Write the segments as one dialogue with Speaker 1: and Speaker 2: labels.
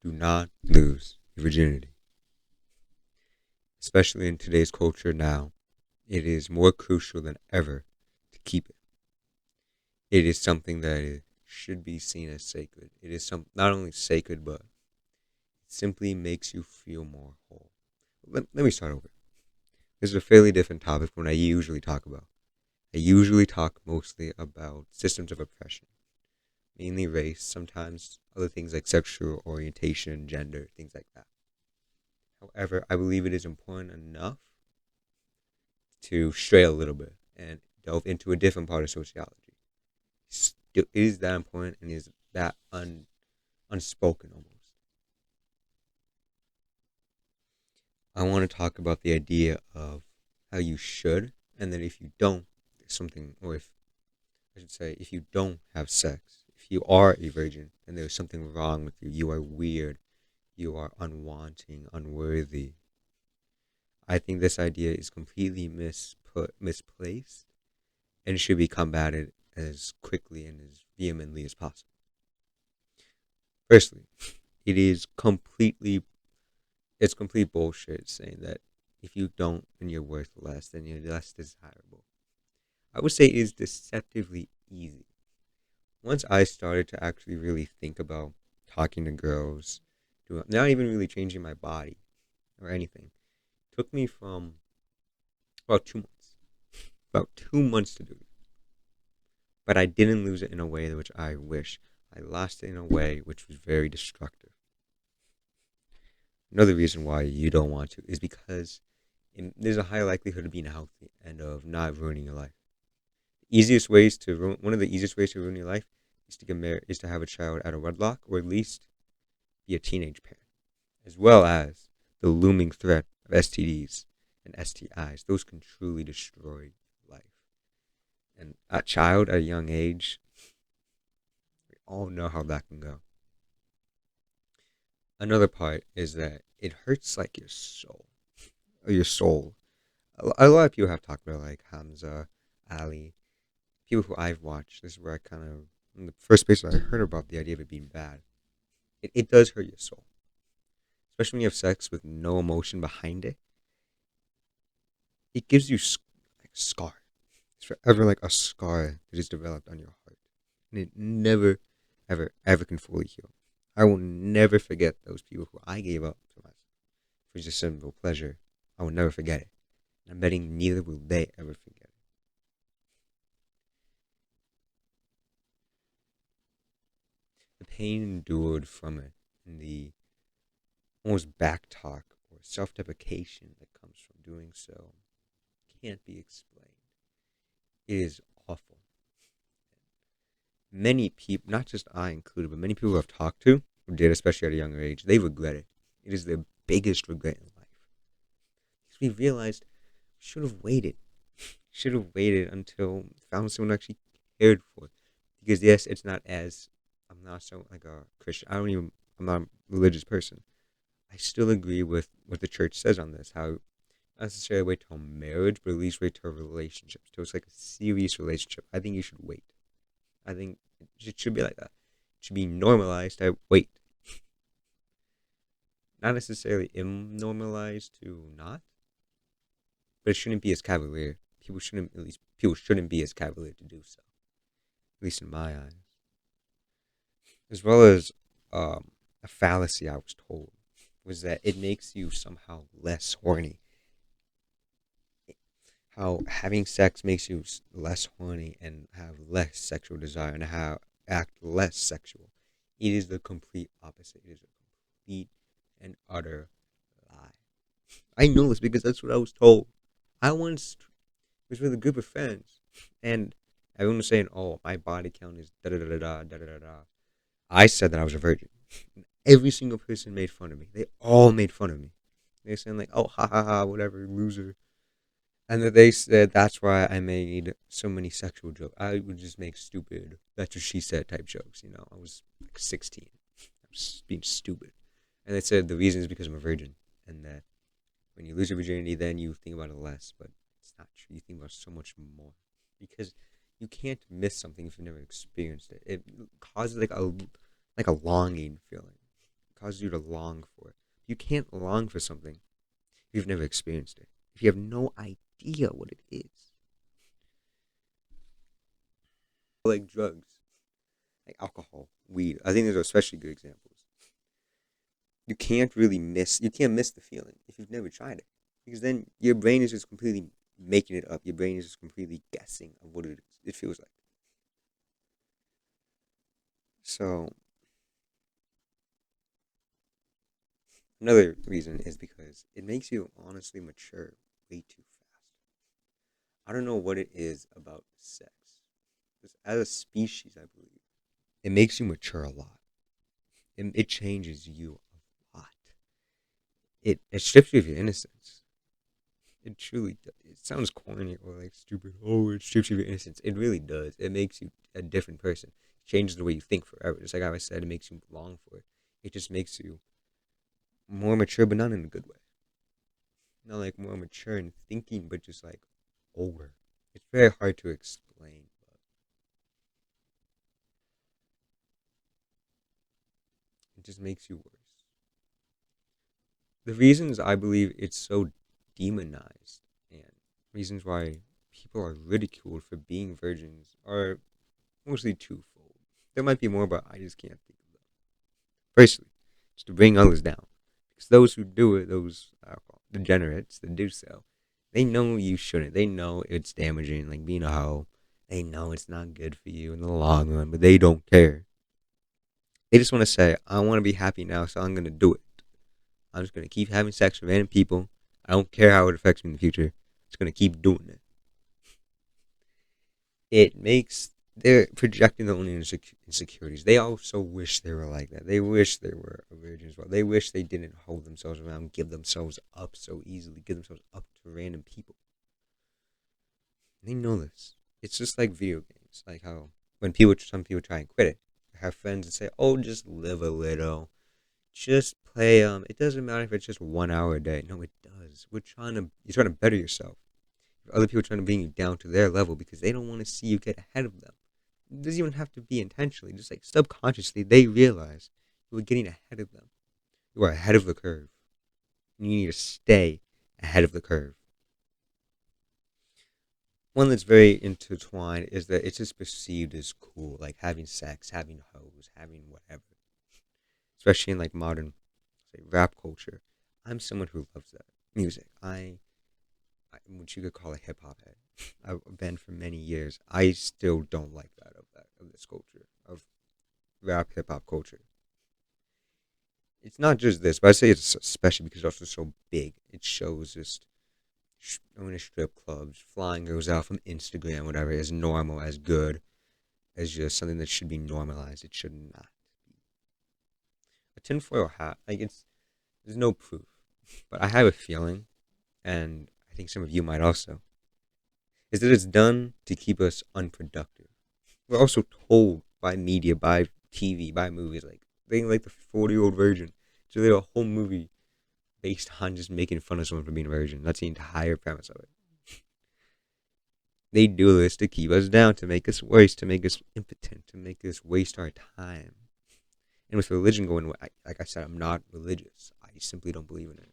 Speaker 1: Do not lose your virginity. Especially in today's culture now, it is more crucial than ever to keep it. It is something that should be seen as sacred. It is not only sacred, but it simply makes you feel more whole. Let me start over. This is a fairly different topic from what I usually talk about. I usually talk mostly about systems of oppression, mainly race, sometimes other things like sexual orientation, gender, things like that. However, I believe it is important enough to stray a little bit and delve into a different part of sociology. It is that important and is that unspoken almost. I want to talk about the idea of how you should, and then if you don't, there's something, or if I should say, if you don't have sex, if you are a virgin, then there's something wrong with you. You are weird. You are unwanting, unworthy. I think this idea is completely misplaced, and should be combated as quickly and as vehemently as possible. Firstly, it is it's complete bullshit saying that if you don't, then you're worth less, then you're less desirable. I would say it is deceptively easy. Once I started to actually really think about talking to girls, not even really changing my body or anything, it took me from about 2 months, about 2 months to do it. But I didn't lose it in a way which I wish. I lost it in a way which was very destructive. Another reason why you don't want to is because there's a high likelihood of being healthy and of not ruining your life. One of the easiest ways to ruin your life is to get married, is to have a child out of wedlock, or at least be a teenage parent, as well as the looming threat of STDs and STIs. Those can truly destroy life. And a child at a young age, we all know how that can go. Another part is that it hurts like your soul, or your soul. A lot of people have talked about like Hamza, Ali, people who I've watched. This is where I kind of, in the first place I heard about the idea of it being bad. It does hurt your soul, especially when you have sex with no emotion behind it. It gives you like a scar. It's forever like a scar that is developed on your heart, and it never, ever, ever can fully heal. I will never forget those people who I gave up to myself for just simple pleasure. I will never forget it. And I'm betting neither will they ever forget it. The pain endured from it and the almost back talk or self deprecation that comes from doing so can't be explained. It is awful. Many people, not just I included, but many people I've talked to who did, especially at a younger age, they regret it. It is their biggest regret in life. Because we realized we should have waited. Should have waited until found someone who actually cared for it. Because yes, it's not as I'm not so like a Christian. I'm not a religious person. I still agree with what the church says on this. How not necessarily wait till marriage, but at least wait till a relationship. So it's like a serious relationship. I think you should wait. I think it should be like that. It should be normalized to wait. Not necessarily imnormalized to not, but it shouldn't be as cavalier. People shouldn't be as cavalier to do so. At least in my eyes. As well as a fallacy I was told was that it makes you somehow less horny. How having sex makes you less horny and have less sexual desire and how act less sexual. It is the complete opposite. It is a complete and utter lie. I know this because that's what I was told. I once was with a group of friends, and everyone was saying, "Oh, my body count is da da da da da da da da." I said that I was a virgin. Every single person made fun of me. They all made fun of me. They saying like, "Oh, ha ha ha, whatever, loser." And that they said that's why I made so many sexual jokes. I would just make stupid, that's what she said type jokes. I was like 16. I was being stupid. And they said the reason is because I'm a virgin. And that when you lose your virginity, then you think about it less. But it's not true. You think about so much more. Because you can't miss something if you've never experienced it. It causes like a longing feeling. causes you to long for it. You can't long for something if you've never experienced it. If you have no idea what it is. Like drugs, like alcohol, weed. I think those are especially good examples. You can't miss the feeling if you've never tried it. Because then your brain is just completely making it up. Your brain is just completely guessing of what it feels like. So another reason is because it makes you honestly mature way too fast. I don't know what it is about sex. Just as a species, I believe it makes you mature a lot. It changes you a lot. It strips you of your innocence. It truly does. It sounds corny or like stupid. Oh, it strips you of your innocence. It really does. It makes you a different person. It changes the way you think forever. Just like how I said, it makes you long for it. It just makes you more mature, but not in a good way. Not like more mature in thinking, but just like older. It's very hard to explain, but it just makes you worse. The reasons I believe it's so demonized and reasons why people are ridiculed for being virgins are mostly twofold. There might be more, but I just can't think of them. Firstly, just to bring others down. Because those who do it, those degenerates that do so, they know you shouldn't. They know it's damaging, like being a hoe. They know it's not good for you in the long run, but they don't care. They just want to say, I want to be happy now, so I'm going to do it. I'm just going to keep having sex with random people. I don't care how it affects me in the future. I'm just going to keep doing it. It makes they're projecting their own insecurities. They also wish they were like that. They wish they were a virgin as well. They wish they didn't hold themselves around, give themselves up so easily, give themselves up to random people. They know this. It's just like video games, like how some people try and quit it, I have friends that say, "Oh, just live a little, just play. It doesn't matter if it's just 1 hour a day." No, it does. You're trying to better yourself. Other people are trying to bring you down to their level because they don't want to see you get ahead of them. It doesn't even have to be intentionally. Just like subconsciously, they realize you are getting ahead of them. You are ahead of the curve. You need to stay ahead of the curve. One that's very intertwined is that it's just perceived as cool, like having sex, having hoes, having whatever. Especially in like modern, say, rap culture. I'm someone who loves that music. What you could call a hip hop head. I've been for many years. I still don't like of this culture of rap hip hop culture. It's not just this, but I say it's especially because it's also so big. It shows just going to strip clubs, flying girls out from Instagram, whatever, as normal, as good, as just something that should be normalized. It should not be. A tinfoil hat, like there's no proof, but I have a feeling, and I think some of you might also, is that it's done to keep us unproductive. We're also told by media, by TV, by movies, like things like the 40-year-old virgin. So they have a whole movie based on just making fun of someone for being a virgin. That's the entire premise of it. They do this to keep us down, to make us worse, to make us impotent, to make us waste our time. And with religion going, like I said, I'm not religious. I simply don't believe in it.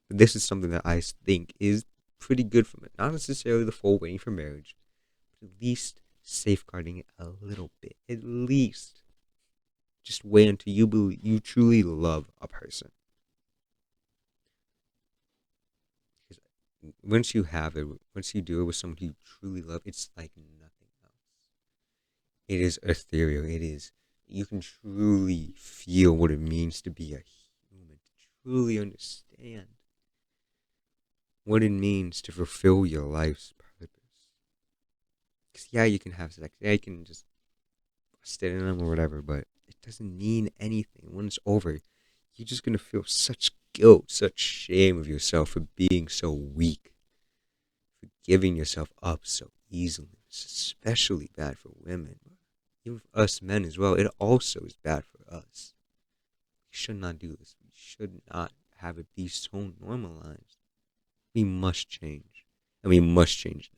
Speaker 1: But this is something that I think is pretty good from it. Not necessarily the full waiting for marriage, but at least safeguarding it a little bit. At least just wait until you truly love a person. Because once you have it, once you do it with someone you truly love, it's like nothing else. It is ethereal. You can truly feel what it means to be a human, to truly understand what it means to fulfill your life's purpose. Because, yeah, you can have sex. Yeah, you can just bust it in them or whatever, but it doesn't mean anything. When it's over, you're just going to feel such guilt, such shame of yourself for being so weak, for giving yourself up so easily. It's especially bad for women, but even for us men as well. It also is bad for us. We should not do this. We should not have it be so normalized. We must change, and we must change now.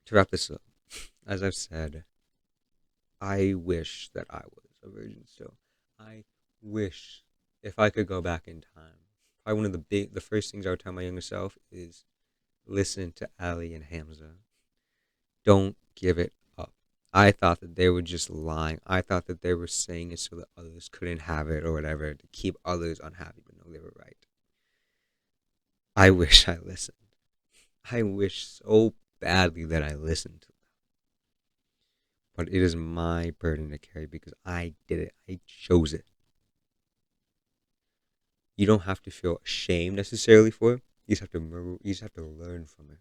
Speaker 1: To wrap this up, as I've said, I wish that I was a virgin still. I wish if I could go back in time, probably one of the first things I would tell my younger self is listen to Ali and Hamza. Don't give it up. I thought that they were just lying. I thought that they were saying it so that others couldn't have it or whatever to keep others unhappy, but no, they were right. I wish I listened. I wish so badly that I listened to them. But it is my burden to carry because I did it. I chose it. You don't have to feel ashamed necessarily for it. You just have to you just have to learn from it.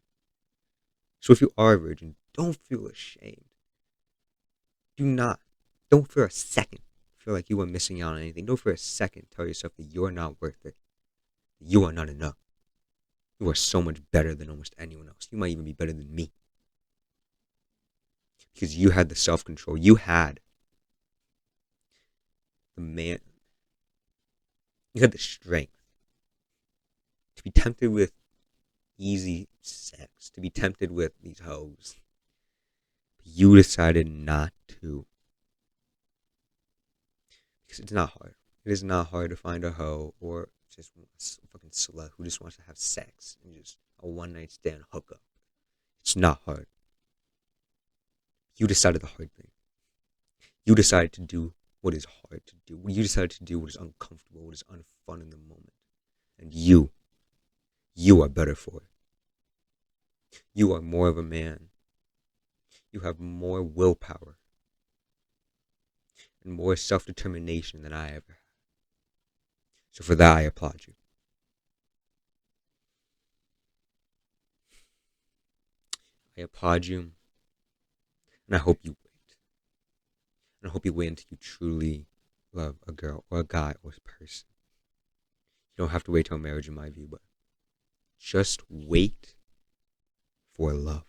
Speaker 1: So if you are a virgin, don't feel ashamed. Do not. Don't for a second feel like you are missing out on anything. Don't for a second tell yourself that you're not worth it. You are not enough. You are so much better than almost anyone else. You might even be better than me. Because you had the self-control. You had the man. You had the strength to be tempted with easy sex, to be tempted with these hoes. You decided not to. Because it's not hard. It is not hard to find a hoe or just a fucking slut who just wants to have sex and just a one night stand hookup. It's not hard. You decided the hard thing. You decided to do what is hard to do. You decided to do what is uncomfortable, what is unfun in the moment. And you are better for it. You are more of a man. You have more willpower and more self-determination than I ever had. So for that, I applaud you. I applaud you, and I hope you wait. And I hope you wait until you truly love a girl or a guy or a person. You don't have to wait till marriage in my view, but just wait for love.